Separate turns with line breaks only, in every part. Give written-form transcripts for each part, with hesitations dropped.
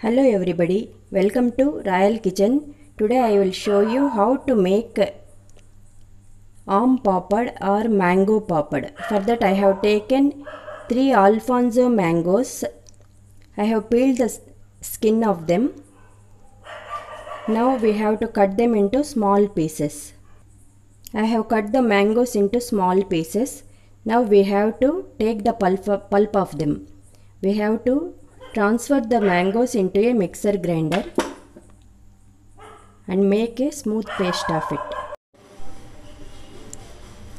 Hello everybody, welcome to Royal Kitchen. Today I will show you how to make Aam Papad or Mango Papad. For that I have taken 3 Alfonso mangoes. I have peeled the skin of them. Now we have to cut them into small pieces. I have cut the mangoes into small pieces. Now we have to take the pulp of them. We have to transfer the mangoes into a mixer grinder and make a smooth paste of it.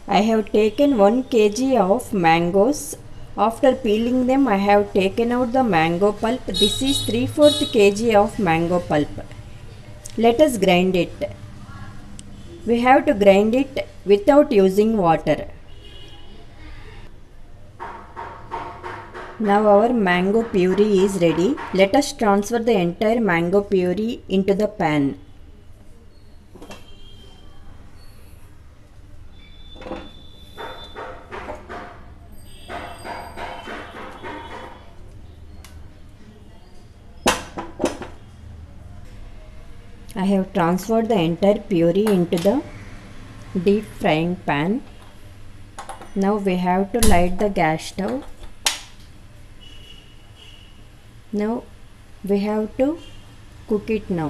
I have taken 1 kg of mangoes. After peeling them, I have taken out the mango pulp. This is 3/4 kg of mango pulp. Let us grind it. We have to grind it without using water. Now our mango puree is ready. Let us transfer the entire mango puree into the pan. I have transferred the entire puree into the deep frying pan. Now we have to light the gas stove. Now we have to cook it now.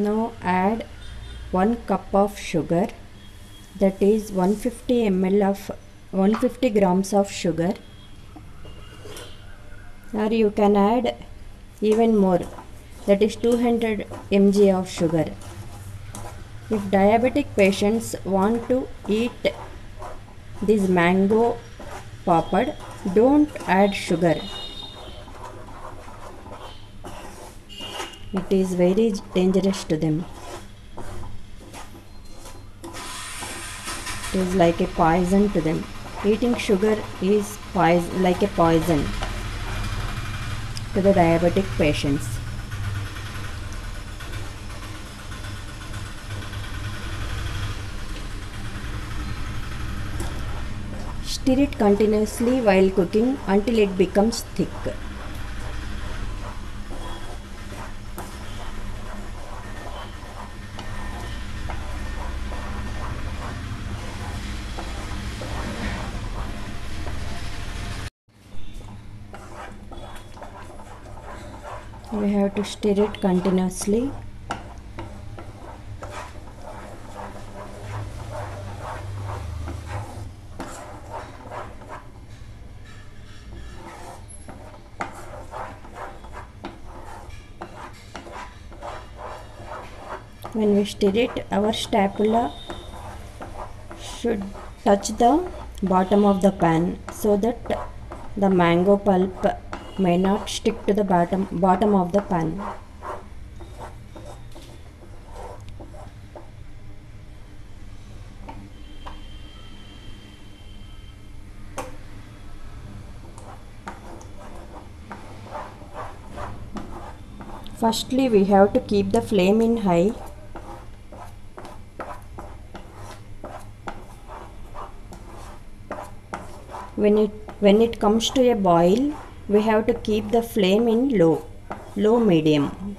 Now add 1 cup of sugar, that is 150 ml of 150 grams of sugar, or you can add even more, that is 200 mg of sugar. If diabetic patients want to eat this mango papad, don't add sugar. It is very dangerous to them. It is like a poison to them. Eating sugar is like a poison to the diabetic patients. Stir it continuously while cooking until it becomes thick. We have to stir it continuously. When we stir it, our spatula should touch the bottom of the pan so that the mango pulp may not stick to the bottom of the pan. Firstly, we have to keep the flame in high. When it comes to a boil, we have to keep the flame in low medium.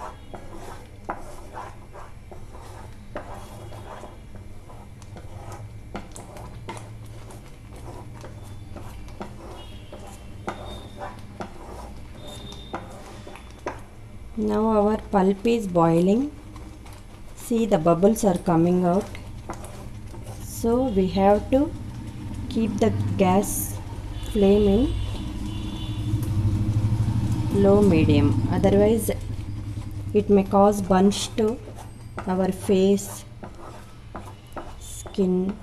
Now our pulp is boiling. See, the bubbles are coming out. So we have to keep the gas flame in low medium, otherwise it may cause burns to our face, skin.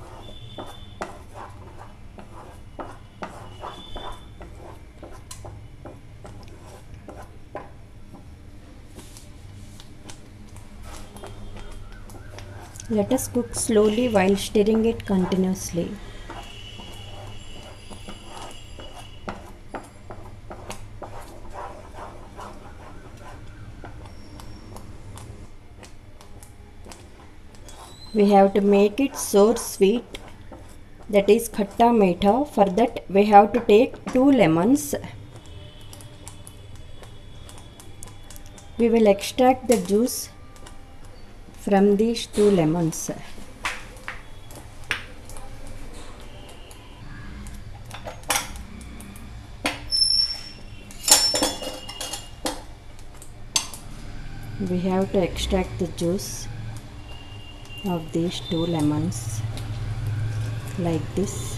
Let us cook slowly while stirring it continuously. We have to make it so sweet that is khatta meetha. For that we have to take 2 lemons. We will extract the juice from these 2 lemons. We have to extract the juice of these 2 lemons like this.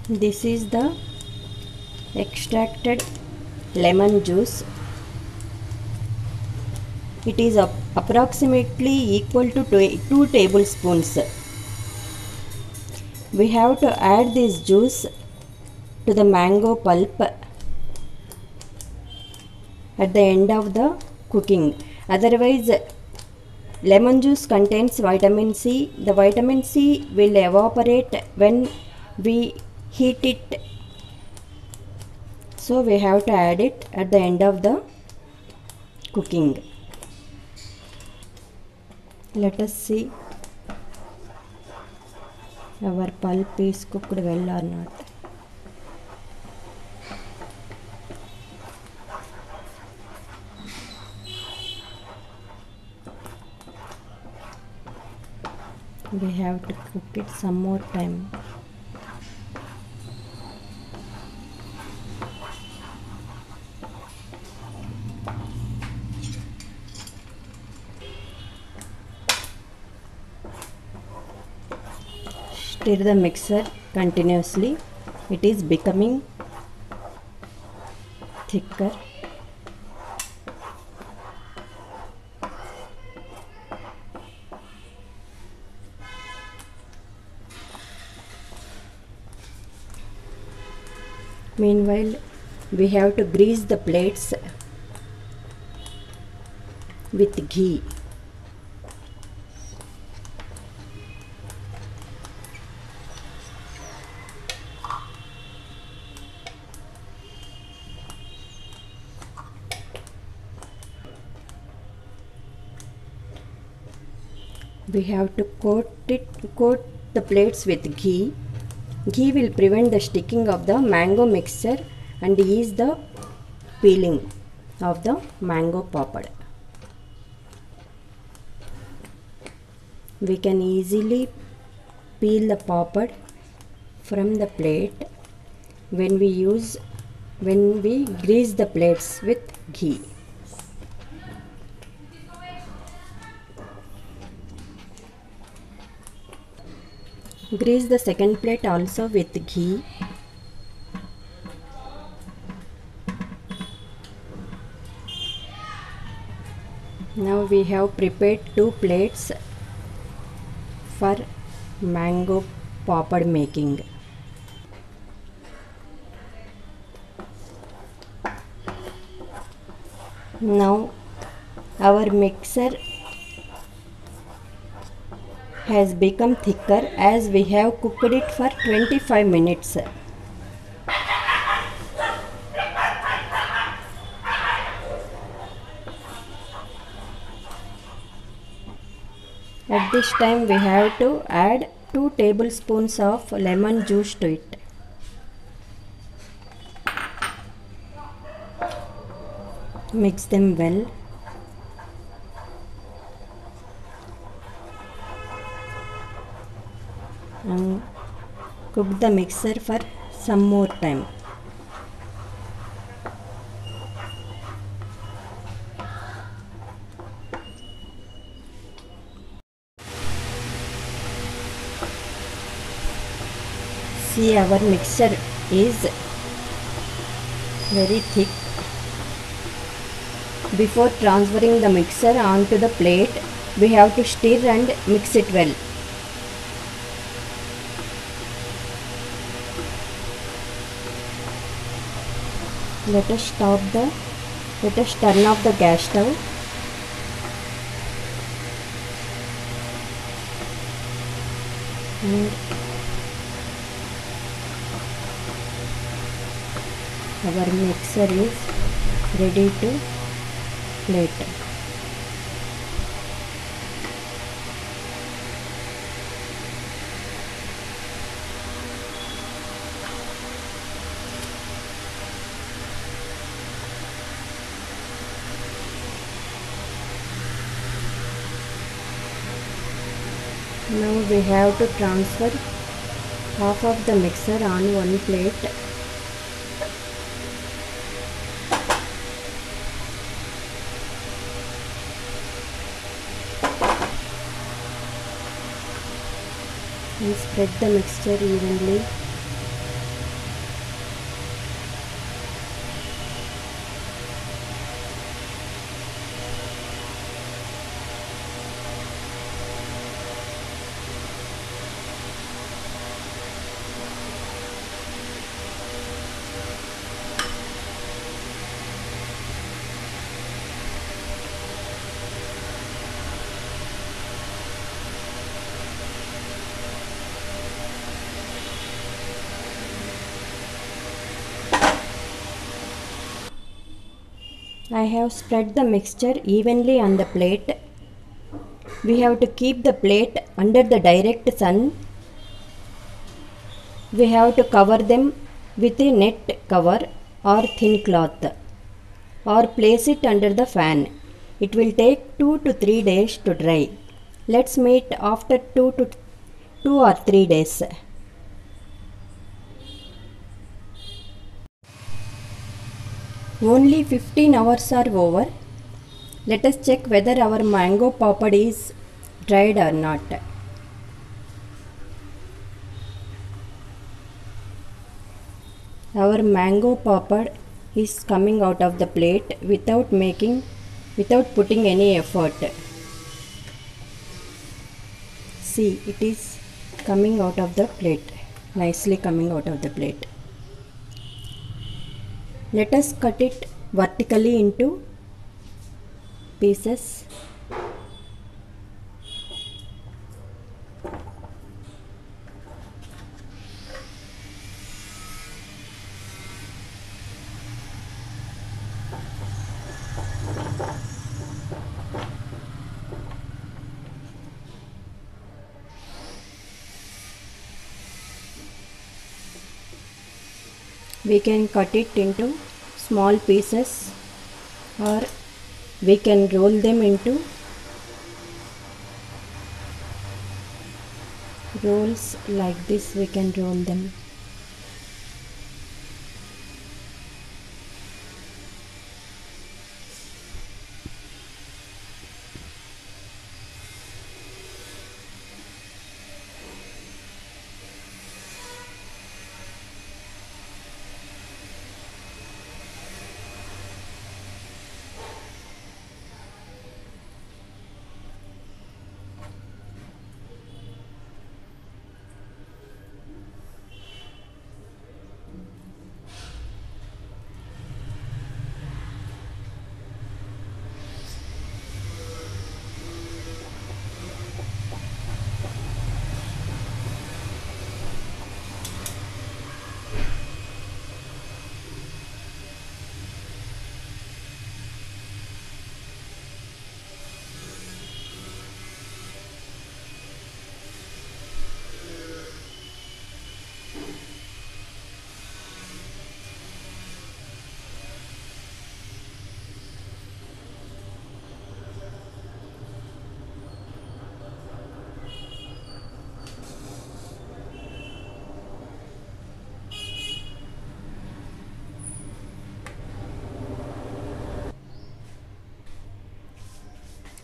This is the extracted lemon juice. It is approximately equal to 2 tablespoons. We have to add this juice to the mango pulp at the end of the cooking. Otherwise, lemon juice contains vitamin C. The vitamin C will evaporate when we heat it. So we have to add it at the end of the cooking. Let us see our pulp is cooked well or not. We have to cook it some more time. Stir the mixer continuously. It is becoming thicker. Meanwhile, we have to grease the plates with ghee. We have to coat the plates with ghee. Ghee will prevent the sticking of the mango mixture and ease the peeling of the mango papad. We can easily peel the papad from the plate when we grease the plates with ghee. Grease the second plate also with ghee. Now we have prepared 2 plates for mango papad making. Now our mixer has become thicker as we have cooked it for 25 minutes. At this time we have to add 2 tablespoons of lemon juice to it. Mix them well. And cook the mixer for some more time. See, our mixture is very thick. Before transferring the mixer onto the plate, we have to stir and mix it well. Let us turn off the gas stove. And our mixer is ready to plate. Now we have to transfer half of the mixture on one plate. And spread the mixture evenly. I have spread the mixture evenly on the plate. We have to keep the plate under the direct sun. We have to cover them with a net cover or thin cloth, or place it under the fan. It will take 2 to 3 days to dry. Let's meet after 2 or 3 days. Only 15 hours are over. Let us check whether our mango papad is dried or not. Our mango papad is coming out of the plate without putting any effort. See, it is coming out of the plate, nicely coming out of the plate. Let us cut it vertically into pieces. We can cut it into small pieces, or we can roll them into rolls like this. We can roll them.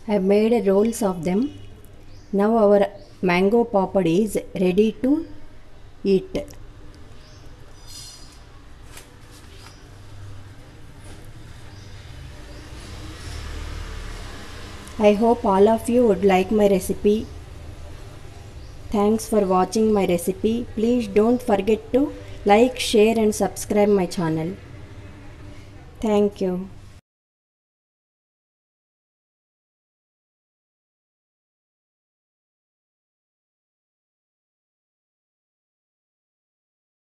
I have made rolls of them. Now our mango papad is ready to eat. I hope all of you would like my recipe. Thanks for watching my recipe. Please don't forget to like, share and subscribe my channel. Thank you.